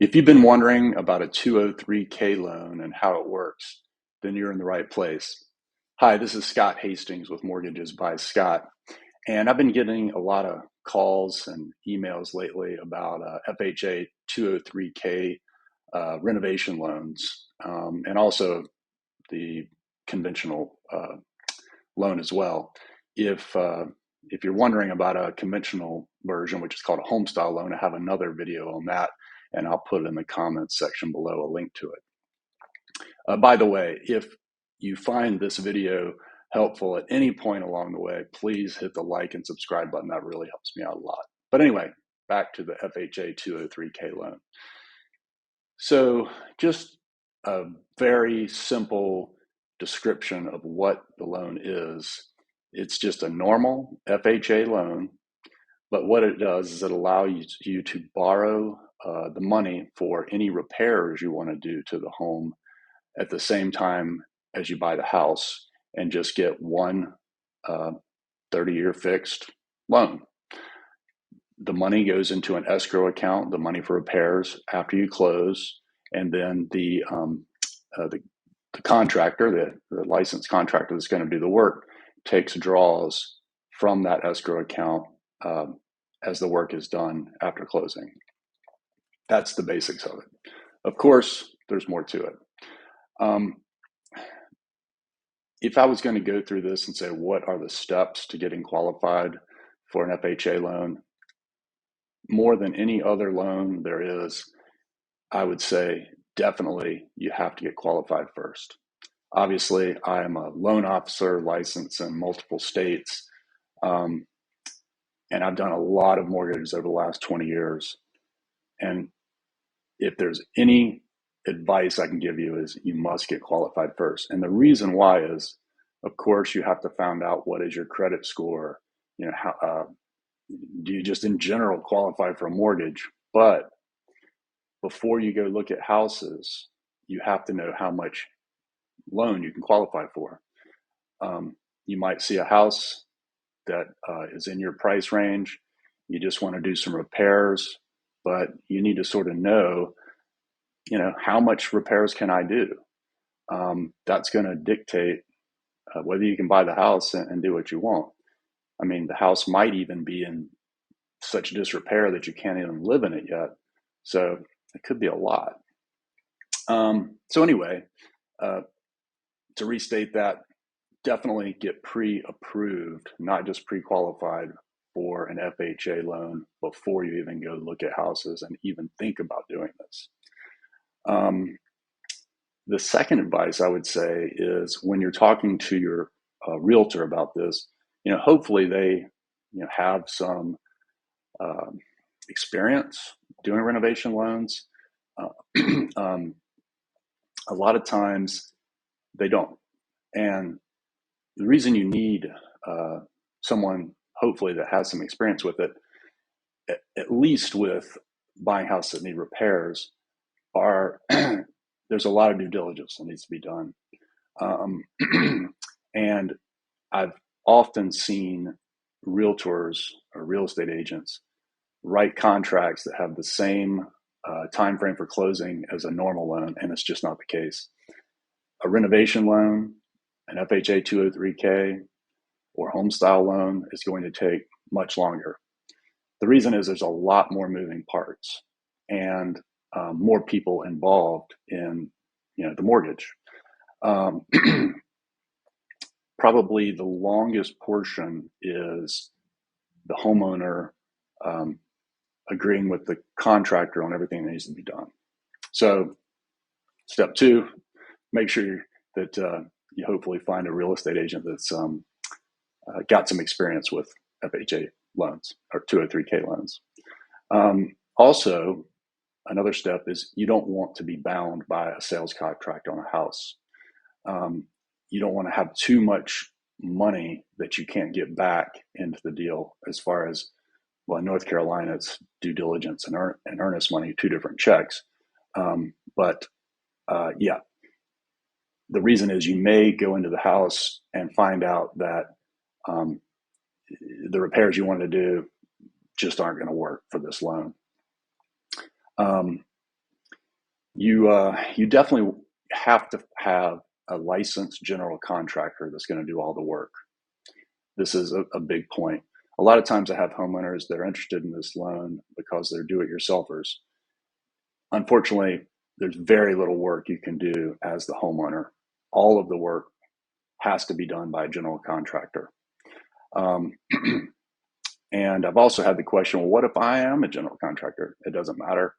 If you've been wondering about a 203k loan and how it works, then you're in the right place. Hi, this is Scott Hastings with Mortgages by Scott, and I've been getting a lot of calls and emails lately about FHA 203k renovation loans, and also the conventional loan as well. If if you're wondering about a conventional version, which is called a home style loan, I have another video on that, and I'll put it in the comments section below, a link to it. By the way, if you find this video helpful at any point along the way, please hit the like and subscribe button. That really helps me out a lot. But anyway, back to the FHA 203k loan. So just a very simple description of what the loan is. It's just a normal FHA loan, but what it does is it allows you to borrow the money for any repairs you want to do to the home at the same time as you buy the house, and just get one 30-year fixed loan. The money goes into an escrow account, the money for repairs after you close, and then the contractor, the licensed contractor that's going to do the work, takes draws from that escrow account as the work is done after closing. That's the basics of it. Of course, there's more to it. If I was going to go through this and say, what are the steps to getting qualified for an FHA loan? More than any other loan there is, I would say definitely you have to get qualified first. Obviously, I am a loan officer licensed in multiple states, and I've done a lot of mortgages over the last 20 years. And if there's any advice I can give you, is you must get qualified first. And the reason why is, of course, you have to find out what is your credit score. You know, how do you just in general qualify for a mortgage? But before you go look at houses, you have to know how much loan you can qualify for. You might see a house that is in your price range. You just want to do some repairs, but you need to sort of know, how much repairs can I do? That's going to dictate whether you can buy the house and do what you want. I mean, the house might even be in such disrepair that you can't even live in it yet. So it could be a lot. So anyway, to restate that, definitely get pre-approved, not just pre-qualified for an FHA loan before you even go look at houses and even think about doing this. The second advice I would say is, when you're talking to your realtor about this, hopefully they have some experience doing renovation loans. A lot of times they don't. And the reason you need someone, hopefully, that has some experience with it, at least with buying houses that need repairs, are there's a lot of due diligence that needs to be done. And I've often seen realtors or real estate agents write contracts that have the same time frame for closing as a normal loan, and it's just not the case. A renovation loan, an FHA 203k, or home style loan is going to take much longer. The reason is there's a lot more moving parts and more people involved in the mortgage. Probably the longest portion is the homeowner agreeing with the contractor on everything that needs to be done. So step two, make sure that you hopefully find a real estate agent that's got some experience with FHA loans or 203k loans. Also, another step is, you don't want to be bound by a sales contract on a house. You don't want to have too much money that you can't get back into the deal. As far as, well, in North Carolina, it's due diligence and earnest money, two different checks. Yeah, the reason is you may go into the house and find out that the repairs you want to do just aren't going to work for this loan. You definitely have to have a licensed general contractor that's going to do all the work. This is a big point. A lot of times I have homeowners that are interested in this loan because they're do-it-yourselfers. Unfortunately, there's very little work you can do as the homeowner. All of the work has to be done by a general contractor. Um, and I've also had the question, well, what if I am a general contractor? It doesn't matter.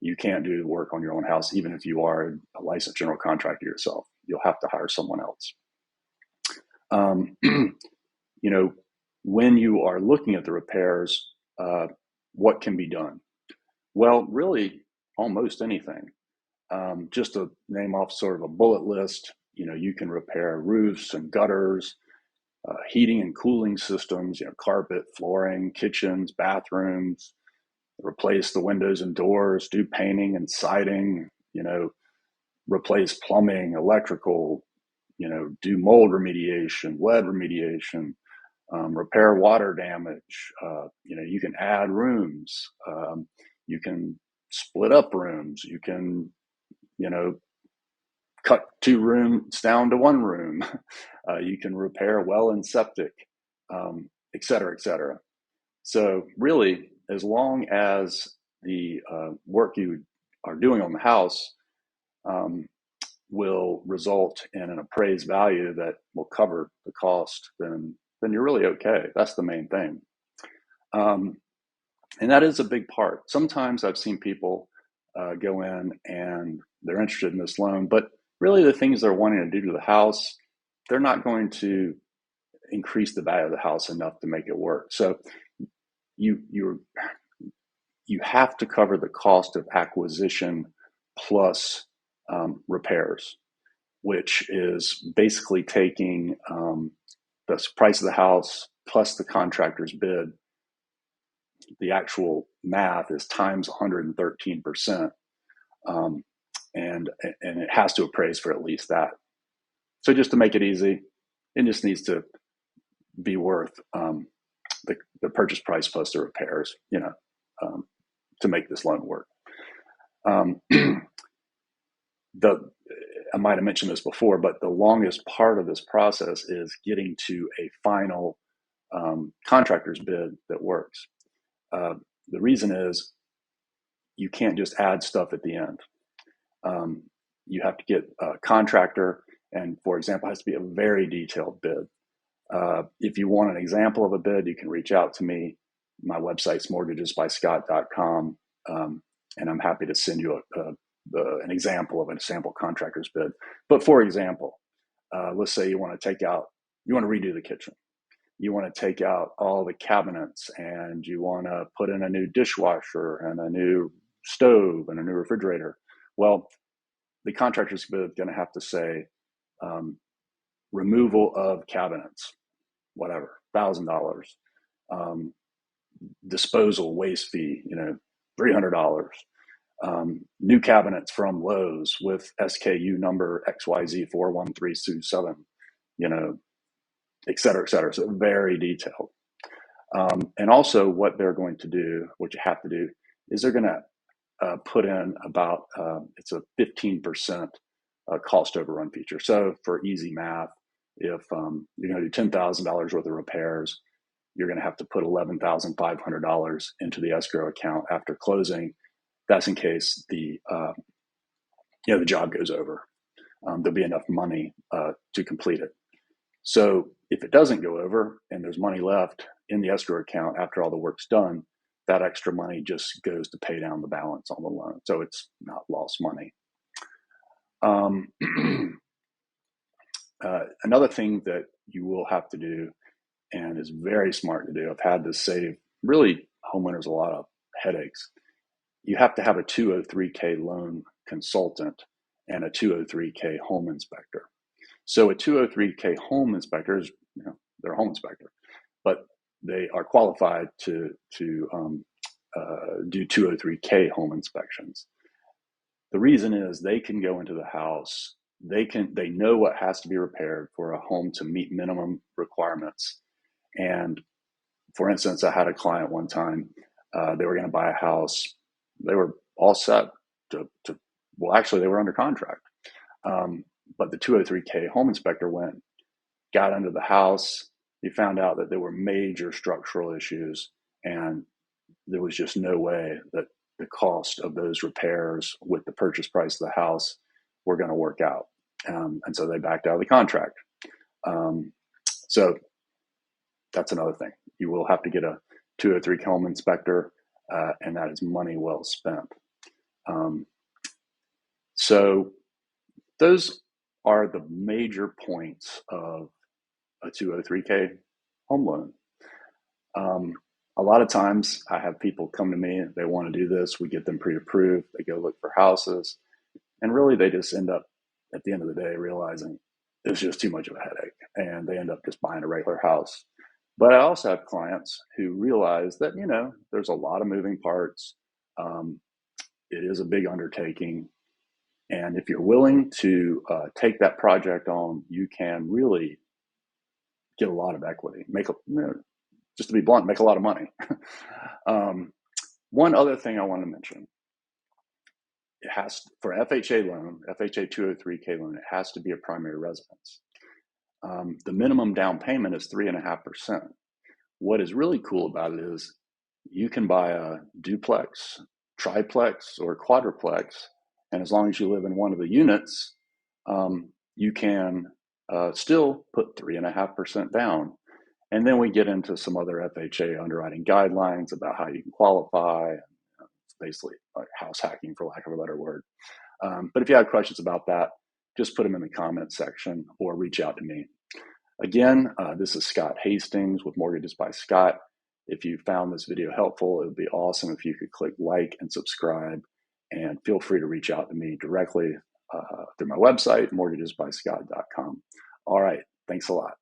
You can't do the work on your own house, even if you are a licensed general contractor yourself. You'll have to hire someone else. You know, when you are looking at the repairs, what can be done? Well, really, almost anything. Just to name off sort of a bullet list, you can repair roofs and gutters, heating and cooling systems, carpet, flooring, kitchens, bathrooms, replace the windows and doors, do painting and siding, replace plumbing, electrical, do mold remediation, lead remediation, repair water damage. You can add rooms. You can split up rooms. You can, cut 2 rooms down to 1 room. You can repair well and septic, et cetera, et cetera. So really, as long as the work you are doing on the house will result in an appraised value that will cover the cost, then you're really okay. That's the main thing. And that is a big part. Sometimes I've seen people go in and they're interested in this loan, but really the things they're wanting to do to the house, they're not going to increase the value of the house enough to make it work. So you have to cover the cost of acquisition plus repairs, which is basically taking the price of the house plus the contractor's bid. The actual math is times 113%, and it has to appraise for at least that. So just to make it easy, it just needs to be worth the purchase price plus the repairs, to make this loan work. I might have mentioned this before, but the longest part of this process is getting to a final contractor's bid that works. The reason is you can't just add stuff at the end. You have to get a contractor, and for example, it has to be a very detailed bid. If you want an example of a bid, you can reach out to me. My website's mortgagesbyscott.com, and I'm happy to send you an example of a sample contractor's bid. But for example, let's say you want to redo the kitchen. You want to take out all the cabinets, and you want to put in a new dishwasher and a new stove and a new refrigerator. Well, the contractor's bid is going to have to say removal of cabinets, whatever, $1,000. Disposal waste fee, $300. New cabinets from Lowe's with SKU number XYZ41327, et cetera, et cetera. So very detailed. And also what they're going to do, what you have to do, is they're going to put in about, it's a 15% cost overrun feature. So for easy math, if you're going to do $10,000 worth of repairs, you're going to have to put $11,500 into the escrow account after closing. That's in case the job goes over. There'll be enough money to complete it. So if it doesn't go over and there's money left in the escrow account after all the work's done, that extra money just goes to pay down the balance on the loan. So it's not lost money. Another thing that you will have to do, and is very smart to do, I've had to save really homeowners a lot of headaches. You have to have a 203k loan consultant and a 203k home inspector. So a 203k home inspector is, they're a home inspector, but they are qualified to do 203k home inspections. The reason is they can go into the house, they know what has to be repaired for a home to meet minimum requirements. And for instance, I had a client one time, they were going to buy a house. They were all set to well, actually, they were under contract. But the 203k home inspector got under the house. He found out that there were major structural issues, and there was just no way that the cost of those repairs with the purchase price of the house were going to work out. And so they backed out of the contract. So that's another thing. You will have to get a 203 home inspector, and that is money well spent. So those are the major points of a 203k home loan. A lot of times I have people come to me, they want to do this, we get them pre-approved, they go look for houses, and really they just end up at the end of the day realizing it's just too much of a headache, and they end up just buying a regular house. But I also have clients who realize that, there's a lot of moving parts. It is a big undertaking. And if you're willing to take that project on, you can really get a lot of equity, just to be blunt, make a lot of money. One other thing I want to mention, for FHA loan, FHA 203k loan, it has to be a primary residence. The minimum down payment is 3.5%. What is really cool about it is you can buy a duplex, triplex, or quadruplex, and as long as you live in one of the units, you can still put 3.5% down. And then we get into some other FHA underwriting guidelines about how you can qualify. It's basically like house hacking, for lack of a better word. But if you have questions about that, just put them in the comments section or reach out to me. Again, this is Scott Hastings with Mortgages by Scott. If you found this video helpful, it would be awesome if you could click like and subscribe, and feel free to reach out to me directly through my website, mortgagesbyscott.com. All right, thanks a lot.